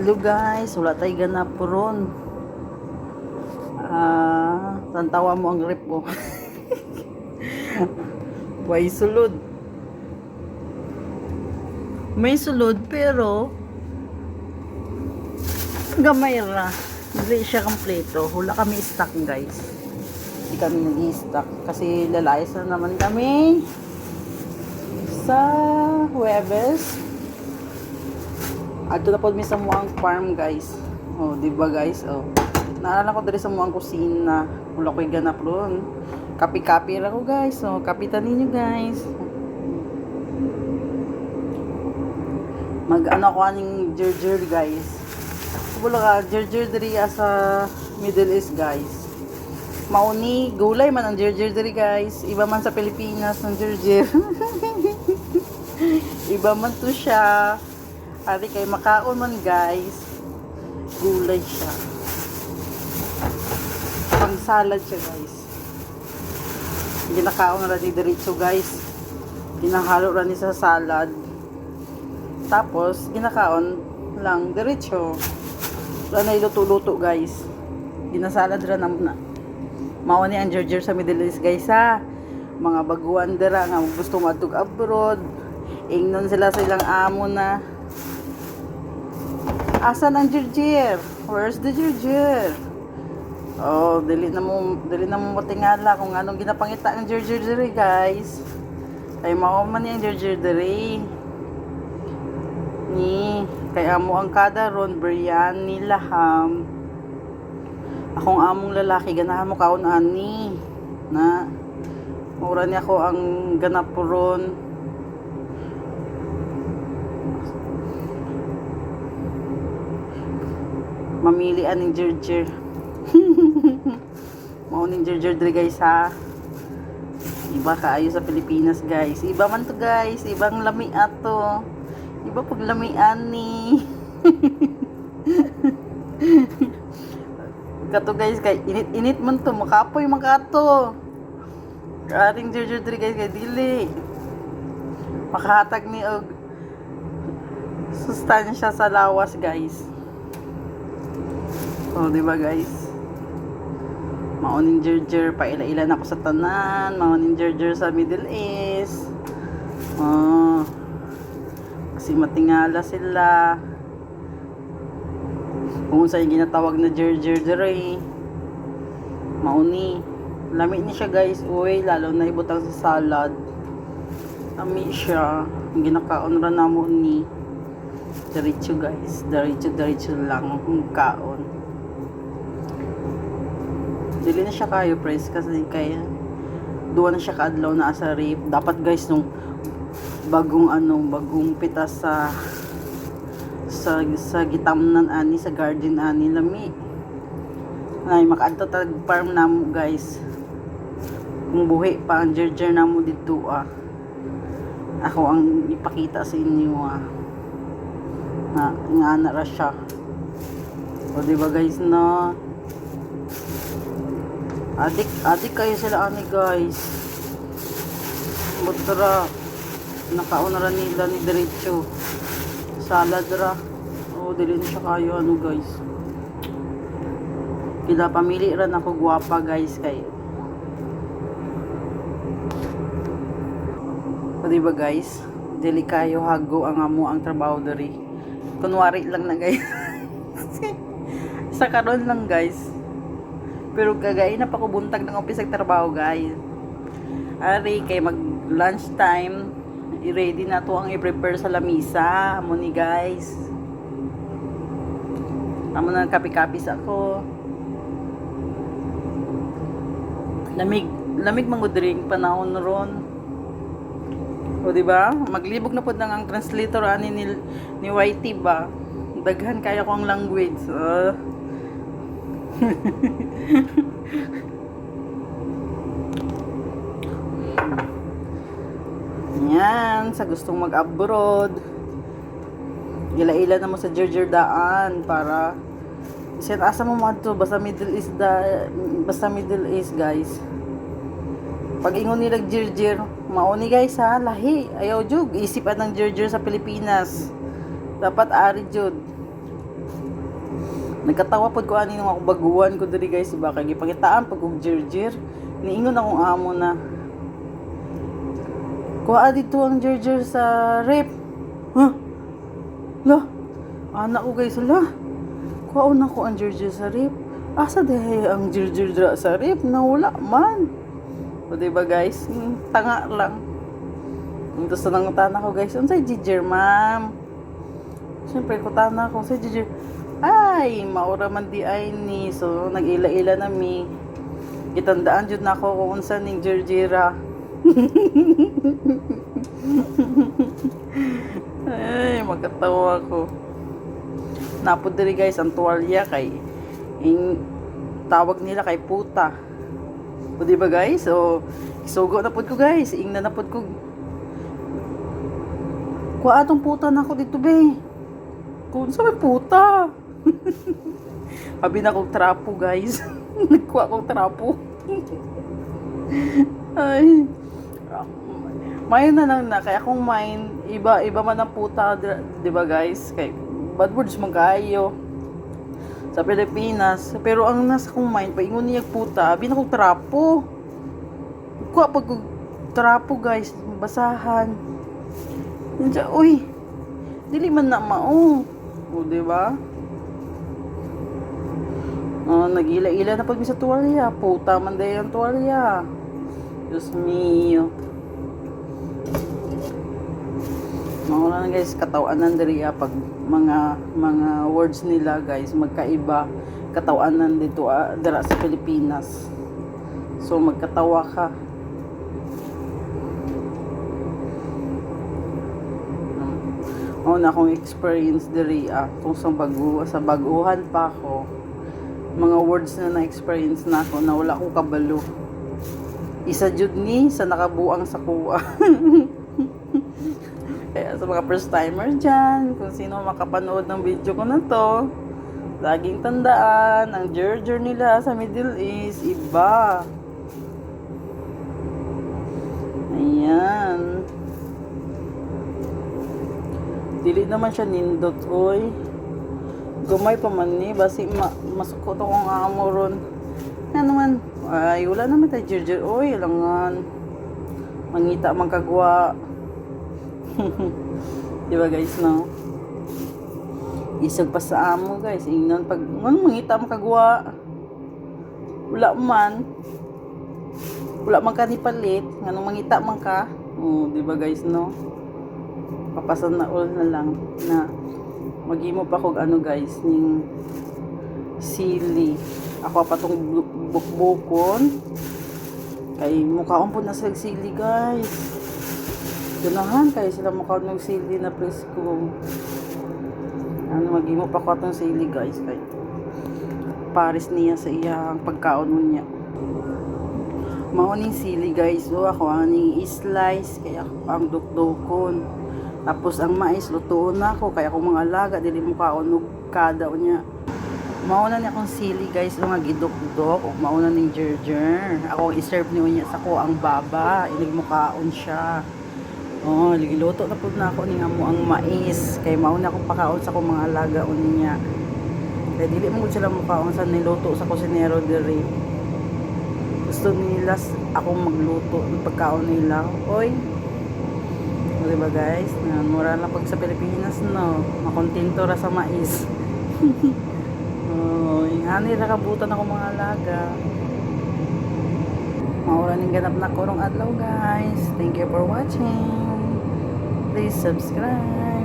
Hello guys, wala tayo ganap po ron. Tantawa mo ang rep mo. May sulod. May sulod pero gamay ra. Hindi siya kompleto. Wala kami stock guys. Hindi kami nag-i-stock kasi lalayas na naman kami sa Huwebes. Ato na po mi sa muang farm guys. Oh, di ba guys? Oh. Naalala ko diri sa muang kusina. Wala ko'y ganap ron. Kapi-kapi ra ko guys. Oh, kapitan ninyo guys. Mag-ano ko aning jerjer guys. Wala ka jerjer diri sa Middle East guys. Mauni gulay man ang jerjer diri guys. Iba man sa Pilipinas ng jerjer. Iba man to siya. Ari kay makaon man guys. Gulay siya. Pang salad siya guys. Ginakaon na ni diretso guys. Ginahalo ra ni sa salad. Tapos ginakaon lang diretso. Wala na iluto-luto guys. Ginasalad ra na. Mao ni ang jerjer sa Middle East guys ha. Mga baguhan dira nga gusto madtog abroad. Ingnon sila sa ilang amo na. Asan ang jerjer? Where's the jerjer? Oh, dili na mo matingala kung anong ginapangita ng jerjer diri guys. Ay mao man yang jerjer diri. Ni kay amo ang kada ron biryani laham. Akong among lalaki ganahan mo kaon ani na mura ni ako ang ganap ron. Mamili aning jerjer. Mao ning jerjer diri guys ha. Iba kaayo sa Pilipinas guys. Iba man to guys, ibang lami ato. Iba pag lamian ni. Kato guys kay init-init man to, makapoy makato. Ating jerjer diri guys kay dili. Makahatag ni og sustansya sa lawas guys. Oh, di ba guys? Mauning jerjer, paila-ilan ako sa tanan, mauning jerjer sa Middle East. Oh. Kasi matingala sila. Kung saan yung ginatawag na jerjer dere. Mauni. Lami ni siya guys, uy, lalo na ibutang sa salad. Lami siya. Ang ginakaon ra namo ni. Diretso guys, diretso lang ang kaon. Dili na siya kayo press kasi kaya duwa na siya kaadlaw na sa rip. Dapat guys nung bagong pitas sa gitamnan ani sa garden ani lami. Ay makaadto tag farm namo guys. Kung buhi pa ang jerjer namo dito Ako ang ipakita sa inyo na ingana ra siya. O di ba guys no? Adik kayo sila ani guys. Butra nakaon ra nila ni diretso. Salad ra. Oh, dili na siya kayo ano guys. Kila pamili ra nako guwapa guys kay. O di ba guys? Dili kayo hago ang amo ang trabaho diri. Kunwari lang na guys. Sa karon lang guys. Pero kagay na pa ko buntag ng office sa trabaho guys. Ari kay mag lunch time, i-ready na to ang i-prepare sa lamisa. Amo ni guys. Amo na kapi-kapi sa ako. Lamig mangudring panahon ron. O di ba? Maglibog na pod nang ang translator ani ni YT ba. Daghan kaya ko ang language. Yan, sa gustong mag-abroad. Ila-ila na mo sa jerjer daan para isin asa mo to basta Middle East guys. Pag ingon nila jerjer, mauni guys ha, lahi. Ayaw jud isip ng jerjer sa Pilipinas. Dapat ari jud. Nagkatawa pod ko ani nung ako baguhan ko diri guys, diba? Kay gipangitaan pag og jerjer. Niingon akong amo na, kuha dito ang jerjer sa rep. Huh? La, anak ko guys, la. Kuha na ko ang jerjer sa rep. Asa dahi ang jerjer dra sa rep? Nawala man. O diba guys? Tanga lang. Tapos nang tana ko guys, unsay jerjer ma'am? Siyempre ko tana ko unsay jerjer. Ay, maura man di ay ni. So nag-ila-ila na mi. Itandaan jud nako kung unsa ning jerjera. Ay, magkatawa ko. Napod diri guys ang tuwalya kay tawag nila kay puta. O di ba guys? So isugo na pod ko guys. Ingna na pod ko. Kuha atong puta na ako dito be. Kung sa may puta. Habi na kong trapo guys. Nagkuha kong trapo. Ay. Mayon na lang na. Kaya kung main, iba man ang puta, di ba guys? Kay bad words man kayo sa Pilipinas. Pero ang nasa kong mind, paingon niya puta, habi na kong trapo. Kuha pag trapo guys, basahan. Nandiyan, uy, dili man na mao. O, diba? Nag-ila-ila na pag sa tuwalya. Puta man dahi ang tuwalya. Diyos mio. Mauna na guys, katawanan diri pag mga words nila guys, magkaiba. Katawanan dito dira sa Pilipinas. So, magkatawa ka. Na akong experience diri kung sa baguhan pa ako, mga words na na-experience na ako na wala akong kabalo. Isa jud ni sa nakabuang sa kuha. Kaya sa mga first timer dyan, kung sino makapanood ng video ko na to, laging tandaan ang jerjer nila sa Middle East iba. Ayan. Dili naman siya nindot, oy. Gumay pa man ni, basi masukot akong amo ron. Yan naman, ay wala naman tayo jerjer, oy, langan. Mangita man kagwa. Diba guys, no? Isag pa sa amo guys, ingnon pag mangita man kagwa. Wala man ka ni palit, nganong mangita man ka. Oh, diba guys, no? Papasan na all na lang na magimo pa kog ano guys ning sili. Ako pa tong bukbukon kay mukhaon po na sa sili guys. Ganahan kay sila mukhaon ng sili na presko. Ano magimo pa ko tong sili guys kay pares niya sa iyang pagkaon niya. Mao ning sili guys, so ako aning slice kaya ang dukdukon. Tapos ang mais lutuon na ako kaya kung mga alaga dili mo kaunog kada unya. Mauna ni akong sili guys, nga gidok-dok o mauna ning jerjer. Ako i-serve ni unya sa ko ang baba, inig mo kaon siya. Oh, ligiluto na pud na ako ning amo ang mais kay mauna akong pakaon sa ko mga alaga unya. Kay dili mo sila mo kaon sa niluto sa kusinero diri. Gusto nila akong magluto ng pagkaon nila. Oy, diba guys, mura na pag sa Pilipinas, no, makontento ra sa mais. Oh, ingani ra kabutan ako mga alaga. Maura ning ganap na kurong adlaw guys. Thank you for watching. Please subscribe.